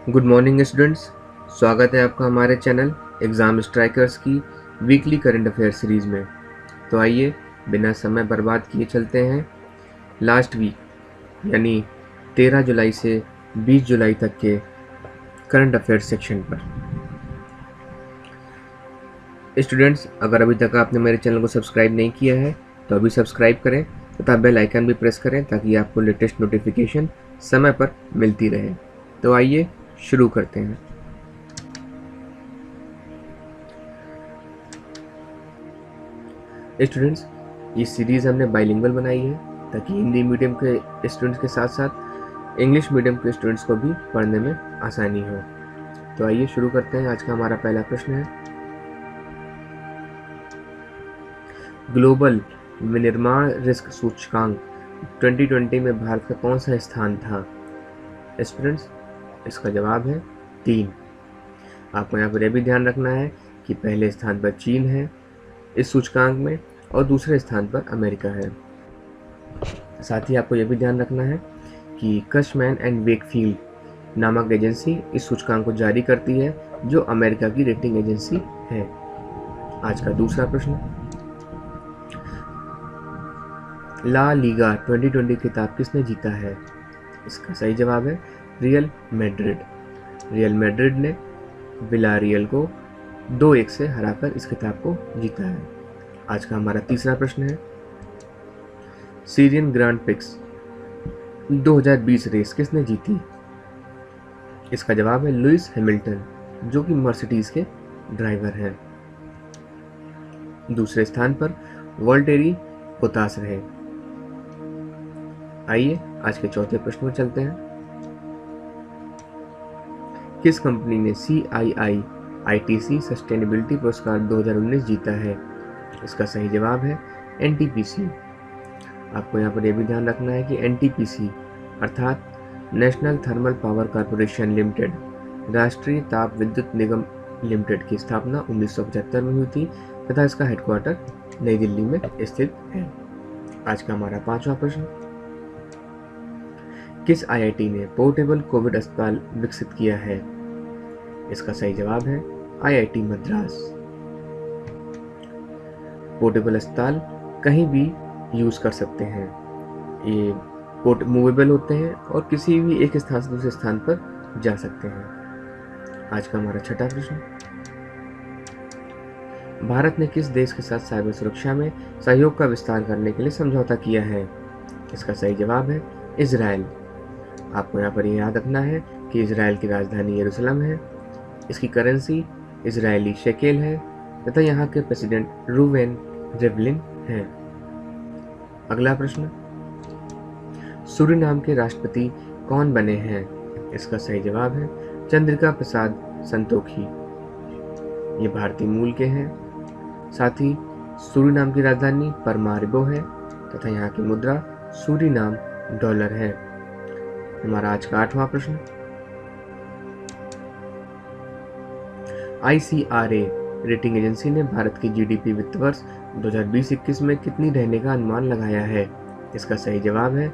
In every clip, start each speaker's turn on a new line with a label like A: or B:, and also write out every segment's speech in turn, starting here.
A: Good morning students. स्वागत है आपका हमारे चैनल एग्ज़ाम स्ट्राइकर्स की वीकली करंट अफेयर सीरीज़ में। तो आइए बिना समय बर्बाद किए चलते हैं लास्ट वीक यानी 13 जुलाई से 20 जुलाई तक के करंट अफेयर सेक्शन पर। स्टूडेंट्स, अगर अभी तक आपने मेरे चैनल को सब्सक्राइब नहीं किया है तो अभी सब्सक्राइब करें तथा बेल आइकन भी प्रेस करें ताकि आपको लेटेस्ट नोटिफिकेशन समय पर मिलती रहे। तो आइए शुरू करते हैं। स्टूडेंट्स, ये सीरीज़ हमने बाइलिंगुअल बनाई है ताकि हिंदी मीडियम के स्टूडेंट्स के साथ साथ इंग्लिश मीडियम के स्टूडेंट्स को भी पढ़ने में आसानी हो। तो आइए शुरू करते हैं। आज का हमारा पहला प्रश्न है, ग्लोबल विनिर्माण रिस्क सूचकांक 2020 में भारत का कौन सा स्थान था? स्टूडेंट्स, इसका जवाब है 3। आपको यहाँ पर यह भी ध्यान रखना है कि पहले स्थान पर चीन है इस सूचकांक में और दूसरे स्थान पर अमेरिका है। साथ ही आपको यह भी ध्यान रखना है कि कशमैन एंड वेकफील्ड नामक एजेंसी इस सूचकांक को जारी करती है जो अमेरिका की रेटिंग एजेंसी है। आज का दूसरा प्रश्न, ला लीगा 2020 खिताब किसने जीता है? इसका सही जवाब है रियल मैड्रिड। रियल मैड्रिड ने विलारियल को 2-1 से हराकर इस खिताब को जीता है। आज का हमारा तीसरा प्रश्न है, सीरियन ग्रांड प्रिक्स 2020 रेस किसने जीती? इसका जवाब है लुइस हैमिल्टन, जो कि मर्सिडीज के ड्राइवर हैं। दूसरे स्थान पर वॉल्टेरी पोतास रहे। आइए आज के चौथे प्रश्न में चलते हैं। किस कंपनी ने CII ITC सस्टेनेबिलिटी पुरस्कार 2019 जीता है? इसका सही जवाब है NTPC। आपको यहाँ पर यह भी ध्यान रखना है कि NTPC अर्थात national thermal power corporation limited, राष्ट्रीय ताप विद्युत निगम लिमिटेड की स्थापना 1975 में हुई थी तथा इसका हेडक्वार्टर नई दिल्ली में स्थित है। आज का हमारा पांचवा प्रश्न, किस IIT ने पोर्टेबल कोविड अस्पताल विकसित किया है? इसका सही जवाब है IIT मद्रास। पोर्टेबल अस्पताल कहीं भी यूज कर सकते हैं। ये मूवेबल होते हैं और किसी भी एक स्थान से दूसरे स्थान पर जा सकते हैं। आज का हमारा छठा प्रश्न, भारत ने किस देश के साथ साइबर सुरक्षा में सहयोग का विस्तार करने के लिए समझौता किया है? इसका सही जवाब है इजराइल। आपको यहाँ पर याद रखना है कि इजराइल की राजधानी यरूशलेम है, इसकी करेंसी इजरायली शेकेल है तथा यहाँ के प्रेसिडेंट रूवेन रिवलिन हैं। अगला प्रश्न, सूरीनाम के राष्ट्रपति कौन बने हैं? इसका सही जवाब है चंद्रिका प्रसाद संतोखी। ये भारतीय मूल के हैं। साथ ही सूरीनाम की राजधानी परमारिबो है तथा यहाँ की मुद्रा सूरीनाम डॉलर है। हमारा आज का आठवां प्रश्न, ICRA रेटिंग एजेंसी ने भारत की GDP वित्त वर्ष 2020-21 में कितनी रहने का अनुमान लगाया है? इसका सही जवाब है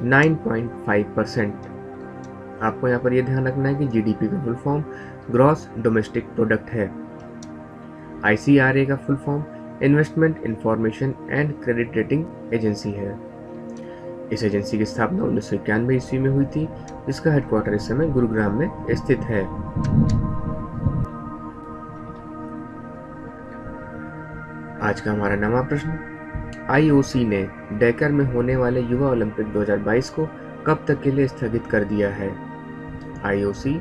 A: 9.5%। आपको यहाँ पर यह ध्यान रखना है कि GDP का full form gross domestic product है। ICRA का full form investment information and credit rating agency है। इस एजेंसी की स्थापना 1991 ईस्वी में हुई थी, जिसका हेडक्वार्टर इस समय गुरुग्राम में स्थित है। आज का हमारा नवा प्रश्न, IOC ने डेकर में होने वाले युवा ओलंपिक 2022 को कब तक के लिए स्थगित कर दिया है? IOC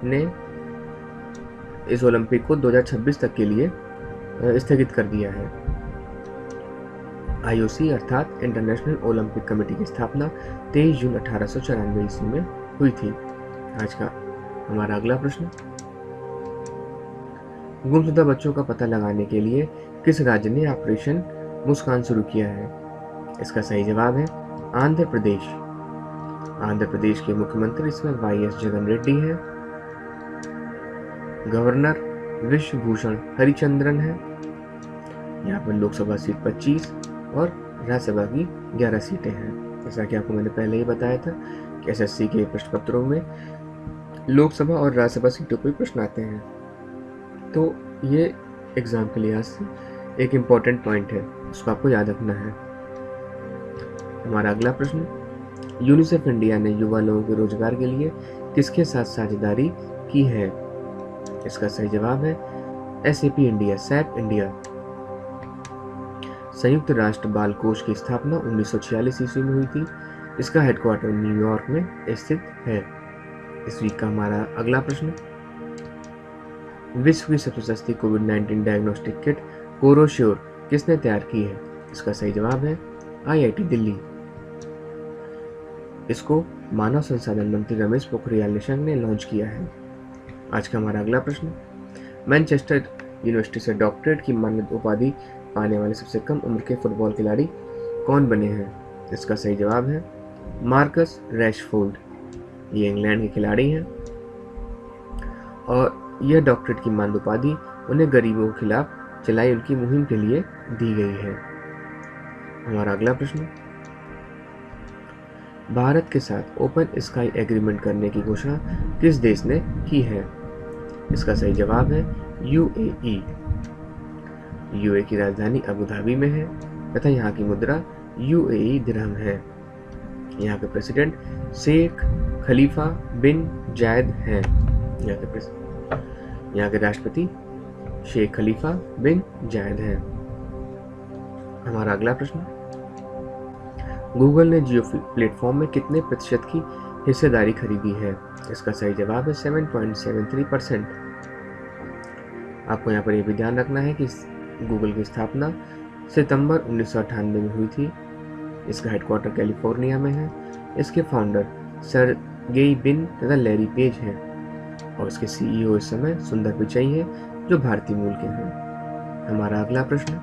A: ने इस ओलंपिक को 2026 तक के लिए स्थगित कर दिया है। IOC अर्थात इंटरनेशनल ओलंपिक कमेटी की स्थापना 23 जून 1894 ईस्वी में हुई थी। आज का हमारा अगला प्रश्न, गुमशुदा बच्चों का पता लगाने के लिए किस राज्य ने ऑपरेशन मुस्कान शुरू किया है? इसका सही जवाब है आंध्र प्रदेश। आंध्र प्रदेश के मुख्यमंत्री इसमें YS जगन रेड्डी है। गवर्नर विश्वभूषण हरिचंद्रन है। यहाँ पर लोकसभा सीट 25 और राज्यसभा की 11 सीटें हैं। जैसा कि आपको मैंने पहले ही बताया था कि SSC के प्रश्न पत्रों में लोकसभा और राज्यसभा सीटों पर प्रश्न आते हैं, तो ये एग्जाम के लिहाज से एक इम्पॉर्टेंट पॉइंट है, उसको आपको याद रखना है। हमारा अगला प्रश्न, यूनिसेफ इंडिया ने युवा लोगों के रोजगार के लिए किसके साथ साझेदारी की है? इसका सही जवाब है SAP इंडिया, SAP इंडिया। संयुक्त राष्ट्र बाल कोष की स्थापना 1946 ईस्वी में हुई थी। इसका हेडक्वार्टर न्यूयॉर्क में स्थित है। इस वीक का हमारा अगला प्रश्न, विश्व की सबसे सस्ती कोविड-19 डायग्नोस्टिक किट कोरोश्योर किसने तैयार की है? इसका सही जवाब है IIT दिल्ली। इसको मानव संसाधन मंत्री रमेश पोखरियाल निशंक ने लॉन्च किया है। आज का हमारा अगला प्रश्न, मैनचेस्टर यूनिवर्सिटी से डॉक्टरेट की मान्यता उपाधि पाने वाले सबसे कम उम्र के फुटबॉल खिलाड़ी कौन बने हैं? इसका सही जवाब है मार्कस रैशफोर्ड। ये इंग्लैंड के खिलाड़ी हैं और यह डॉक्टरेट की मान्यता उपाधि उन्हें गरीबों के खिलाफ चलाई उनकी मुहिम के लिए दी गई है। हमारा अगला प्रश्न, भारत के साथ ओपन स्काई एग्रीमेंट करने की घोषणा किस देश ने की है? इसका सही जवाब है UAE। UAE की राजधानी अबू धाबी में है तथा यहाँ की मुद्रा UAE दिरहम है। यहाँ के प्रेसिडेंट शेख खलीफा बिन जायद हैं। यहाँ के राष्ट्रपति शेख खलीफा बिन जायद हैं। हमारा अगला प्रश्न, गूगल ने जियो प्लेटफॉर्म में कितने प्रतिशत की हिस्सेदारी खरीदी है? इसका सही जवाब है 7.73%। आपको यहाँ पर यह भी ध्यान रखना है कि गूगल की स्थापना सितंबर 1998 में हुई थी। इसका हेडक्वार्टर कैलिफोर्निया में है। इसके फाउंडर सर्गेई ब्रिन तथा लैरी पेज हैं और इसके CEO इस समय सुंदर पिचाई हैं जो भारतीय मूल के हैं। हमारा अगला प्रश्न,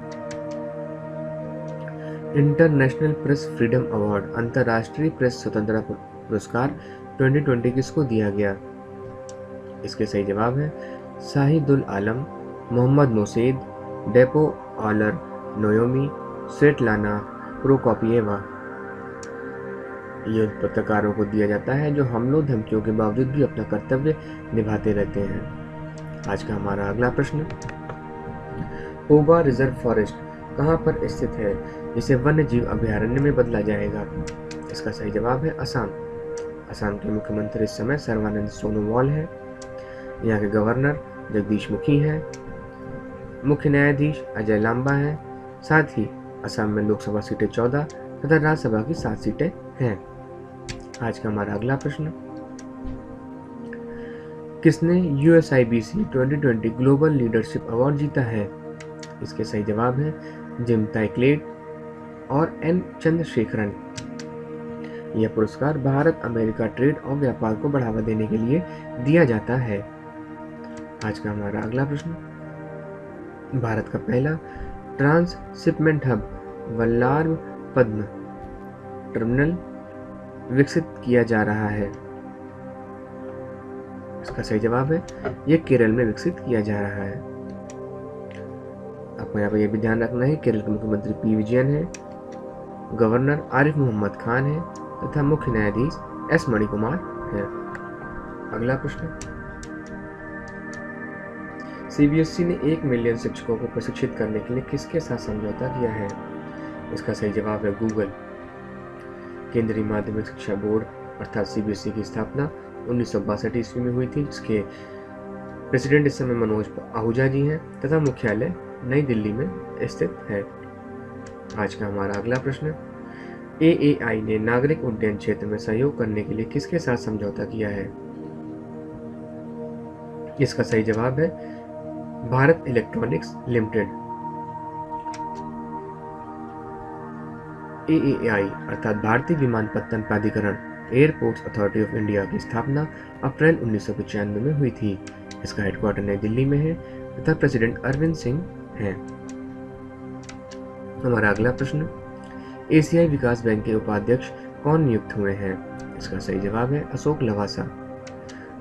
A: इंटरनेशनल प्रेस फ्रीडम अवार्ड अंतर्राष्ट्रीय प्रेस स्वतंत्रता पुरस्कार 2020 किसको दिया गया? इसके सही जवाब है शाहिदुल आलम, मोहम्मद मोसेद, डेपो ऑलर नोयोमी, स्वेटलाना प्रोकोपिएवा। ये पत्रकारों को दिया जाता है जो हमलों धमकियों के बावजूद भी अपना कर्तव्य निभाते रहते हैं। आज का हमारा अगला प्रश्न, पोबा रिजर्व फॉरेस्ट कहाँ पर स्थित है जिसे वन्य जीव अभयारण्य में बदला जाएगा? इसका सही जवाब है असम। असम के मुख्यमंत्री इस समय सर्बानंद सोनोवाल है। यहाँ के गवर्नर जगदीश मुखी हैं। मुख्य न्यायाधीश अजय लांबा हैं। साथ ही असम में लोकसभा सीटें 14 तथा राज्यसभा की 7 सीटें हैं। आज का हमारा अगला प्रश्न, किसने USIBC 2020 ग्लोबल लीडरशिप अवार्ड जीता है? इसके सही जवाब है जिम ताइक्लेट और N चंद्रशेखरन। यह पुरस्कार भारत अमेरिका ट्रेड और व्यापार को बढ़ावा देने के लिए दिया जाता है। आज का हमारा अगला प्रश्न, भारत का पहला ट्रांसशिपमेंट हब वल्लार पद्म टर्मिनल विकसित किया जा रहा है। इसका सही जवाब है यह केरल में विकसित किया जा रहा है। आपको यहाँ पर यह भी ध्यान रखना है केरल के मुख्यमंत्री P विजयन है, गवर्नर आरिफ मोहम्मद खान है तथा मुख्य न्यायाधीश S मणिकुमार है। अगला प्रश्न, CBSE ने 1 मिलियन शिक्षकों को प्रशिक्षित करने के लिए किसके साथ समझौता किया है? इसका सही जवाब है गूगल। केंद्रीय माध्यमिक शिक्षा बोर्ड अर्थात CBSE की स्थापना 1962 ईस्वी में हुई थी, जिसके प्रेसिडेंट इस समय मनोज आहूजा जी हैं तथा मुख्यालय नई दिल्ली में स्थित है। आज का हमारा अगला प्रश्न, AAI ने नागरिक उड्डयन क्षेत्र में सहयोग करने के लिए किसके साथ समझौता किया है? इसका सही जवाब है भारत इलेक्ट्रॉनिक्स लिमिटेड। AAI अर्थात भारतीय विमानपत्तन प्राधिकरण एयरपोर्ट्स अथॉरिटी ऑफ इंडिया की स्थापना अप्रैल 1995 में हुई थी। इसका हेडक्वार्टर नई दिल्ली में है तथा प्रेसिडेंट अरविंद सिंह हैं। हमारा अगला प्रश्न, एशियाई विकास बैंक के उपाध्यक्ष कौन नियुक्त हुए हैं? इसका सही जवाब है अशोक लवासा।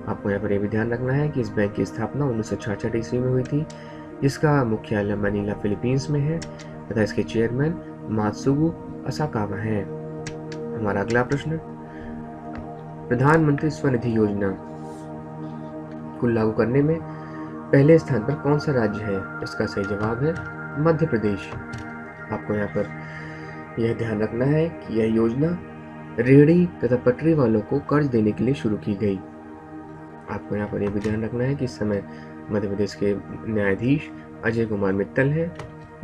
A: आपको यहाँ पर यह भी ध्यान रखना है कि इस बैंक की स्थापना 1966 ईस्वी में हुई थी, जिसका मुख्यालय मनीला फिलीपींस में है तथा इसके चेयरमैन मात्सुगु असाकावा हैं। हमारा अगला प्रश्न, प्रधानमंत्री स्वनिधि योजना बिल्कुल लागू करने में पहले स्थान पर कौन सा राज्य है? इसका सही जवाब है मध्य प्रदेश। आपको यहाँ पर यह ध्यान रखना है कि यह योजना रेहड़ी तथा पटरी वालों को कर्ज देने के लिए शुरू की गई। आपको यहाँ पर यह भी ध्यान रखना है कि इस समय मध्य प्रदेश के न्यायाधीश अजय कुमार मित्तल हैं।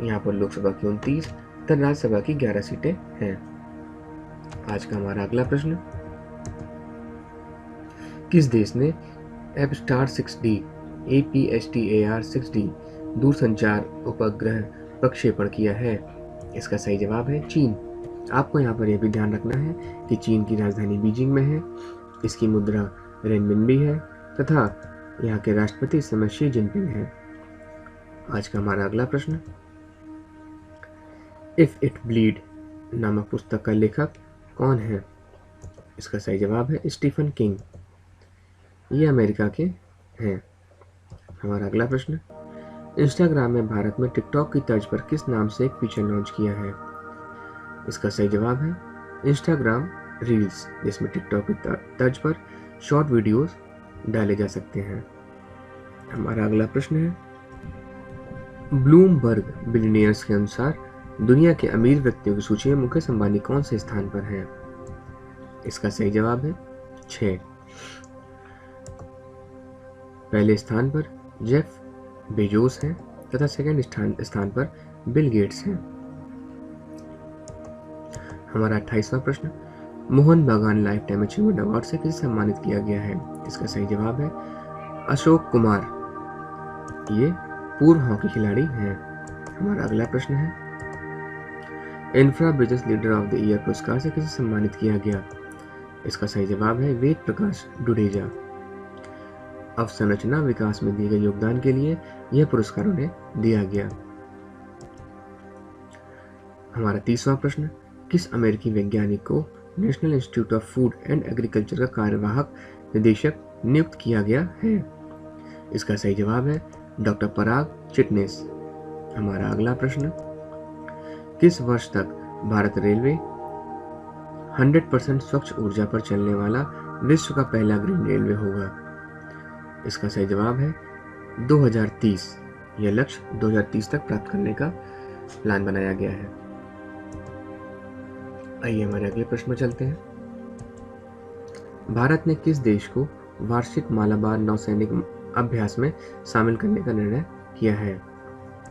A: यहाँ पर लोकसभा की 29 तथा राज्यसभा की 11 सीटें हैं। आज का हमारा अगला प्रश्न, किस देश ने एपस्टार 6D APSTAR 6D दूरसंचार उपग्रह प्रक्षेपण किया है? इसका सही जवाब है चीन। आपको यहाँ पर यह भी ध्यान रखना है कि चीन की राजधानी बीजिंग में है, इसकी मुद्रा रेनमिनबी है तथा यहाँ के राष्ट्रपति इस समय शी जिनपिंग हैं। आज का हमारा अगला प्रश्न, इफ इट ब्लीड नामक पुस्तक का लेखक कौन है? इसका सही जवाब है स्टीफन किंग। ये अमेरिका के हैं। हमारा अगला प्रश्न, इंस्टाग्राम में भारत में टिकटॉक की तर्ज पर किस नाम से एक फीचर लॉन्च किया है? इसका सही जवाब है इंस्टाग्राम रील्स, जिसमें टिकटॉक की तर्ज पर शॉर्ट वीडियोस डाले जा सकते हैं। हमारा अगला प्रश्न है, ब्लूमबर्ग बिलियनियर्स के अनुसार दुनिया के अमीर व्यक्तियों की सूची में मुकेश अंबानी कौन से स्थान पर है? इसका सही जवाब है 6। पहले स्थान पर जेफ बेजोस हैं तथा सेकंड स्थान पर बिल गेट्स हैं। हमारा 28वां प्रश्न, मोहन बागान लाइफ टाइम अचीवमेंट अवार्ड से किसे सम्मानित किया गया है? इसका सही जवाब है अशोक कुमार। ये पूर्व हॉकी खिलाड़ी हैं। हमारा अगला प्रश्न है, infra business leader of the year पुरस्कार से किसे सम्मानित किया गया? इसका सही जवाब है वेद प्रकाश डुडेजा। अवसंरचना विकास में दिए गए योगदान के लिए यह पुरस्कार उन्हें दिया गया। हमारा 30वां प्रश्न, किस अमेरिकी वैज्ञानिक को national institute of food and agriculture का कार्यवाहक निदेशक नियुक्त किया गया है? इसका सही जवाब है डॉक्टर पराग चिटनेस। हमारा अगला प्रश्न, किस वर्ष तक भारत रेलवे 100% स्वच्छ ऊर्जा पर चलने वाला विश्व का पहला ग्रीन रेलवे होगा? इसका सही जवाब है 2030। यह लक्ष्य 2030 तक प्राप्त करने का प्लान बनाया गया है। आइए हमारे अगले प्रश्न में चलते हैं। भारत ने किस देश को वार्षिक मालाबार नौसैनिक अभ्यास में शामिल करने का निर्णय किया है?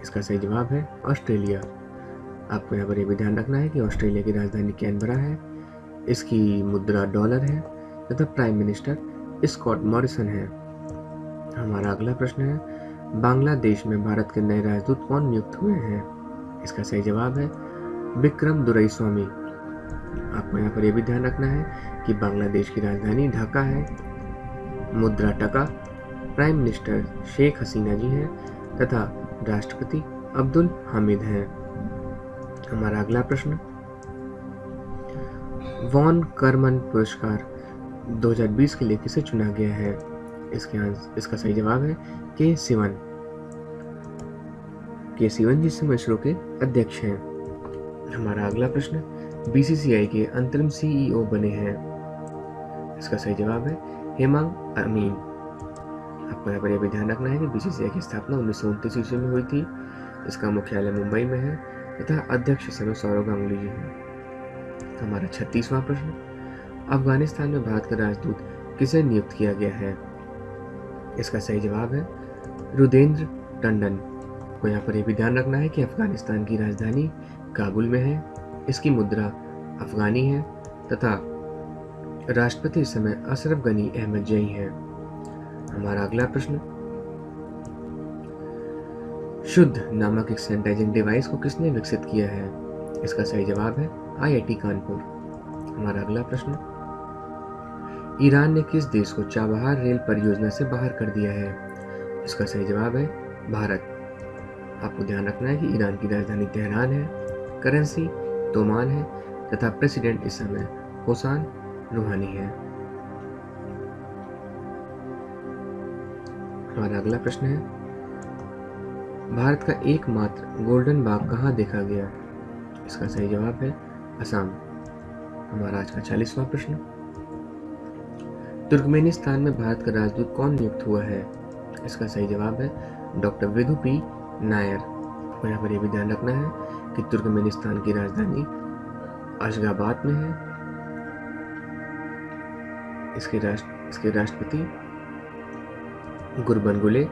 A: इसका सही जवाब है ऑस्ट्रेलिया। आपको यहाँ पर यह भी ध्यान रखना है कि ऑस्ट्रेलिया की राजधानी कैनबरा है, इसकी मुद्रा डॉलर है तथा प्राइम मिनिस्टर स्कॉट मॉरिसन है। हमारा अगला प्रश्न है, बांग्लादेश में भारत के नए राजदूत कौन नियुक्त हुए हैं? इसका सही जवाब है विक्रम दुरईस्वामी। आपको यहाँ पर यह भी ध्यान रखना है कि बांग्लादेश की राजधानी ढाका है, मुद्रा टका, प्राइम मिनिस्टर शेख हसीना जी हैं तथा राष्ट्रपति अब्दुल हामिद हैं। हमारा अगला प्रश्न, वॉन करमन पुरस्कार 2020 के लिए किसे चुना गया है? इसका सही जवाब है के सिवन। के सिवन जी इसरो के अध्यक्ष हैं। हमारा अगला प्रश्न, बीसीसीआई के अंतरिम सीईओ बने हैं? इसका सही जवाब है हेमंत अमीन। आपको यहाँ पर यह भी ध्यान रखना है कि बीसीसीआई की स्थापना 1929 ईस्वी में हुई थी। इसका मुख्यालय मुंबई में है तथा अध्यक्ष इस समय सौरव गांगुली जी हैं। हमारा 36वां प्रश्न, अफगानिस्तान में भारत का राजदूत किसे नियुक्त किया गया है? इसका सही जवाब है रुदेंद्र टंडन। को यहाँ पर यह भी ध्यान रखना है कि अफगानिस्तान की राजधानी काबुल में है, इसकी मुद्रा अफगानी है तथा राष्ट्रपति इस समय अशरफ गनी अहमद जई हैं। हमारा अगला प्रश्न, शुद्ध नामक एक सैनिटाइजिंग डिवाइस को किसने विकसित किया है? इसका सही जवाब है आईआईटी कानपुर। हमारा अगला प्रश्न, ईरान ने किस देश को चाबहार रेल परियोजना से बाहर कर दिया है? इसका सही जवाब है भारत। आपको ध्यान रखना है कि ईरान की राजधानी तेहरान है, करेंसी तोमान है तथा प्रेसिडेंट इस समय हुसैन रूहानी है। हमारा अगला प्रश्न है, भारत का एकमात्र गोल्डन बाघ कहाँ देखा गया? इसका सही जवाब है असम। हमारा आज का 40वां प्रश्न, तुर्कमेनिस्तान में भारत का राजदूत कौन नियुक्त हुआ है? इसका सही जवाब है डॉक्टर विधु पी नायर। आपको यहाँ पर यह भी ध्यान रखना है कि तुर्कमेनिस्तान की राजधानी अशगाबाद में है। इसके राष्ट्रपति गुरबनगुले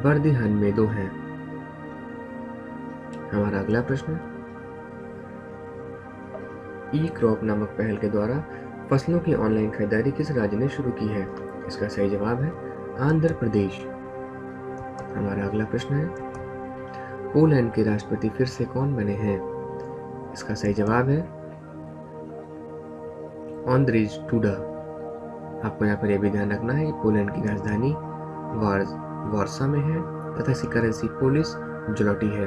A: बर्दिहानमेदो हैं। हमारा अगला प्रश्न, ई क्रॉप नामक पहल के द्वारा फसलों की ऑनलाइन खरीदारी किस राज्य ने शुरू की है? इसका सही जवाब है आंध्र प्रदेश। हमारा अगला प्रश्न है, पोलैंड के राष्ट्रपति फिर से कौन बने हैं? इसका सही जवाब है आंद्रेज डूडा। आपको यहाँ पर यह भी ध्यान रखना है कि पोलैंड की राजधानी वार्सा में है तथा इसकी करेंसी पोलिश ज़्लोटी है।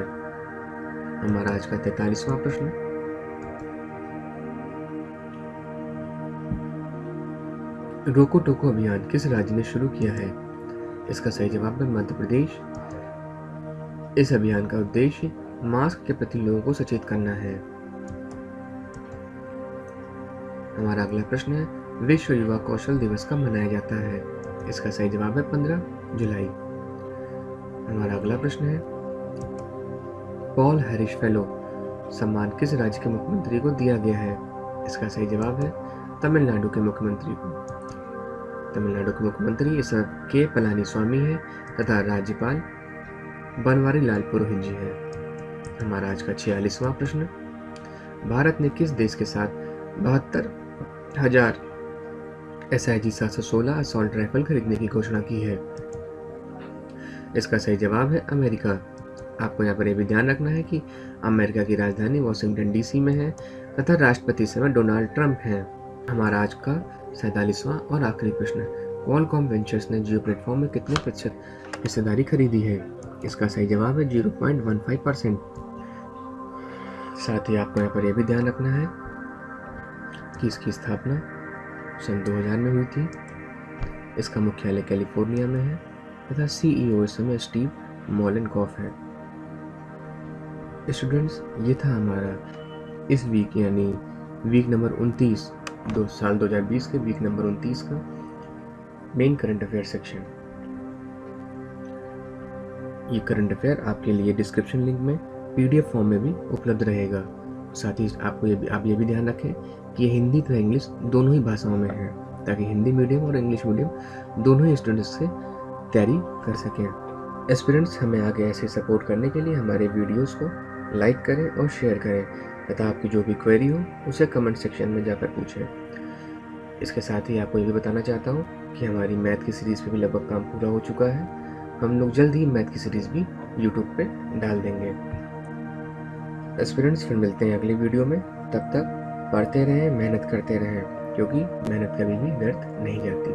A: हमारा आज का 43वां प्रश्न, रोको टोको अभियान किस राज्य ने शुरू किया है? इसका सही जवाब है मध्य प्रदेश। इस अभियान का उद्देश्य मास्क के प्रति लोगों को सचेत करना है। हमारा अगला प्रश्न है, विश्व युवा कौशल दिवस कब मनाया जाता है? इसका सही जवाब है 15 जुलाई। हमारा अगला प्रश्न है, पॉल हैरिस फेलो सम्मान किस राज्य के मुख्यमंत्री को दिया गया है? इसका सही जवाब है तमिलनाडु के मुख्यमंत्री को। तमिलनाडु के मुख्यमंत्री इस के पलानीस्वामी है तथा राज्यपाल बनवारी लाल पुरोहित जी हैं। हमारा आज का 46वां प्रश्न, भारत ने किस देश के साथ 72,000 SIG 716 असॉल्ट राइफल खरीदने की घोषणा की है? इसका सही जवाब है अमेरिका। आपको यहाँ पर यह भी ध्यान रखना है कि अमेरिका की राजधानी वॉशिंगटन DC में है तथा राष्ट्रपति इस समय डोनाल्ड ट्रंप हैं। हमारा आज का 47वां और आखिरी प्रश्न, क्वालकॉम वेंचर्स ने जियो प्लेटफॉर्म में कितने प्रतिशत हिस्सेदारी खरीदी है? इसका सही जवाब है 0.15%। साथ ही आपको यहाँ पर यह भी ध्यान रखना है कि इसकी स्थापना सन 2000 में हुई थी। इसका मुख्यालय कैलिफोर्निया में है तथा CEO इस समय स्टीव मोलेनकॉफ है। स्टूडेंट्स, ये था हमारा इस वीक यानी वीक नंबर 29 साल 2020 के वीक नंबर 29 का मेन करंट अफेयर सेक्शन। ये करंट अफेयर आपके लिए डिस्क्रिप्शन लिंक में PDF फॉर्म में भी उपलब्ध रहेगा। साथ ही आप ये भी ध्यान रखें कि ये हिंदी तथा इंग्लिश दोनों ही भाषाओं में है ताकि हिंदी मीडियम और इंग्लिश मीडियम दोनों ही स्टूडेंट्स से तैयारी कर सकें। एस्पिरेंट्स, हमें आगे ऐसे सपोर्ट करने के लिए हमारे वीडियोस को लाइक करें और शेयर करें तथा आपकी जो भी क्वेरी हो उसे कमेंट सेक्शन में जाकर पूछें। इसके साथ ही आपको ये भी बताना चाहता हूँ कि हमारी मैथ की सीरीज़ पे भी लगभग काम पूरा हो चुका है। हम लोग जल्द ही मैथ की सीरीज़ भी यूट्यूब पे डाल देंगे। एस्पिरेंट्स, फिर मिलते हैं अगली वीडियो में। तब तक पढ़ते रहें, मेहनत करते रहें, क्योंकि मेहनत कभी भी व्यर्थ नहीं जाती।